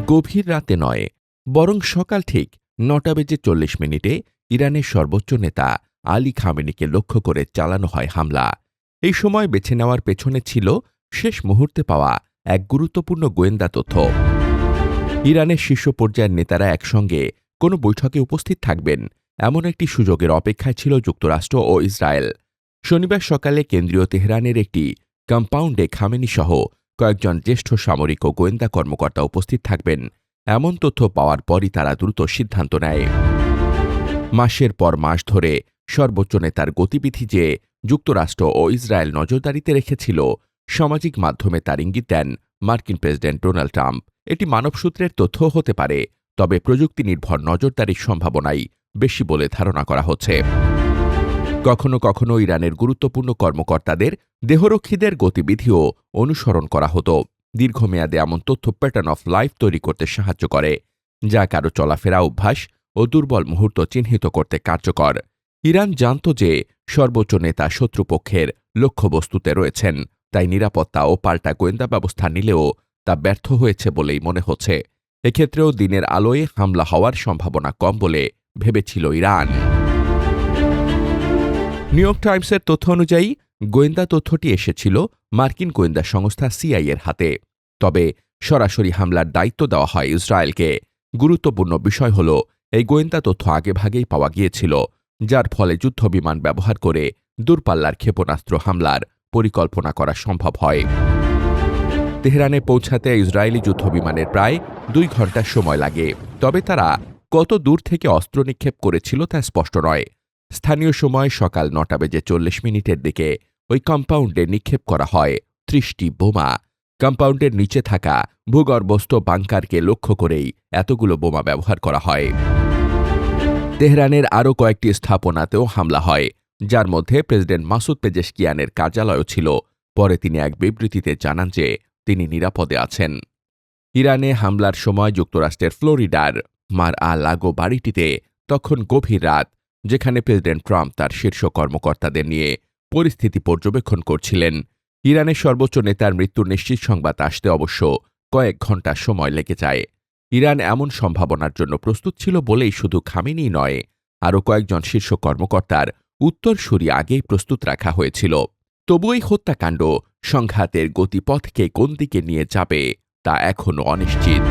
গভীর রাতে নয়, বরং সকাল ঠিক ৯:৪০ ইরানের সর্বোচ্চ নেতা আলী খামেনিকে লক্ষ্য করে চালানো হয় হামলা। এই সময় বেছে নেওয়ার পেছনে ছিল শেষ মুহূর্তে পাওয়া এক গুরুত্বপূর্ণ গোয়েন্দা তথ্য। ইরানের শীর্ষ পর্যায়ের নেতারা একসঙ্গে কোনো বৈঠকে উপস্থিত থাকবেন, এমন একটি সুযোগের অপেক্ষায় ছিল যুক্তরাষ্ট্র ও ইসরায়েল। শনিবার সকালে কেন্দ্রীয় তেহরানের একটি কম্পাউন্ডে খামেনিসহ কয়েকজন জ্যেষ্ঠ সামরিক ও গোয়েন্দা কর্মকর্তা উপস্থিত থাকবেন, এমন তথ্য পাওয়ার পরই তারা দ্রুত সিদ্ধান্ত নেয়। মাসের পর মাস ধরে সর্বোচ্চ নেতার গতিবিধি যে যুক্তরাষ্ট্র ও ইসরায়েল নজরদারিতে রেখেছিল, সামাজিক মাধ্যমে তার ইঙ্গিত দেন মার্কিন প্রেসিডেন্ট ডোনাল্ড ট্রাম্প। এটি মানবসূত্রের তথ্য হতে পারে, তবে প্রযুক্তি নির্ভর নজরদারির সম্ভাবনাই বেশি বলে ধারণা করা হচ্ছে। কখনো কখনো ইরানের গুরুত্বপূর্ণ কর্মকর্তাদের দেহরক্ষীদের গতিবিধিও অনুসরণ করা হতো। দীর্ঘমেয়াদে এমন তথ্য প্যাটার্ন অফ লাইফ তৈরি করতে সাহায্য করে, যা কারো চলাফেরা অভ্যাস ও দুর্বল মুহূর্ত চিহ্নিত করতে কার্যকর। ইরান জানত যে সর্বোচ্চ নেতা শত্রুপক্ষের লক্ষ্যবস্তুতে রয়েছেন, তাই নিরাপত্তা ও পাল্টা গোয়েন্দা ব্যবস্থা নিলেও তা ব্যর্থ হয়েছে বলেই মনে হচ্ছে। এক্ষেত্রেও দিনের আলোয় হামলা হওয়ার সম্ভাবনা কম বলে ভেবেছিল ইরান। নিউ ইয়র্ক টাইমসের তথ্য অনুযায়ী গোয়েন্দা তথ্যটি এসেছিল মার্কিন গোয়েন্দা সংস্থা সিআইএর হাতে, তবে সরাসরি হামলার দায়িত্ব দেওয়া হয় ইসরায়েলকে। গুরুত্বপূর্ণ বিষয় হল, এই গোয়েন্দা তথ্য আগেভাগেই পাওয়া গিয়েছিল, যার ফলে যুদ্ধবিমান ব্যবহার করে দূরপাল্লার ক্ষেপণাস্ত্র হামলার পরিকল্পনা করা সম্ভব হয়। তেহরানে পৌঁছাতে ইসরায়েলি যুদ্ধবিমানের প্রায় ২ ঘণ্টা সময় লাগে, তবে তারা কত দূর থেকে অস্ত্র নিক্ষেপ করেছিল তা স্পষ্ট নয়। স্থানীয় সময় সকাল ৯:৪০ দিকে ওই কম্পাউন্ডে নিক্ষেপ করা হয় ৩০টি বোমা। কম্পাউন্ডের নিচে থাকা ভূগর্ভস্থ বাংকারকে লক্ষ্য করেই এতগুলো বোমা ব্যবহার করা হয়। তেহরানের আরও কয়েকটি স্থাপনাতেও হামলা হয়, যার মধ্যে প্রেসিডেন্ট মাসুদ পেজেশকিয়ানের কার্যালয়ও ছিল। পরে তিনি এক বিবৃতিতে জানান যে তিনি নিরাপদে আছেন। ইরানে হামলার সময় যুক্তরাষ্ট্রের ফ্লোরিডার মার-আ-লাগো বাড়িটিতে তখন গভীর রাত, যেখানে প্রেসিডেন্ট ট্রাম্প তার শীর্ষ কর্মকর্তাদের নিয়ে পরিস্থিতি পর্যবেক্ষণ করছিলেন। ইরানের সর্বোচ্চ নেতার মৃত্যুর নিশ্চিত সংবাদ আসতে অবশ্য কয়েক ঘণ্টা সময় লেগে যায়। ইরান এমন সম্ভাবনার জন্য প্রস্তুত ছিল বলেই শুধু খামেনি নয়, আরও কয়েকজন শীর্ষ কর্মকর্তার উত্তরসূরি আগেই প্রস্তুত রাখা হয়েছিল। তবু এই হত্যাকাণ্ড সংঘাতের গতিপথকে কোন দিকে নিয়ে যাবে তা এখনও অনিশ্চিত।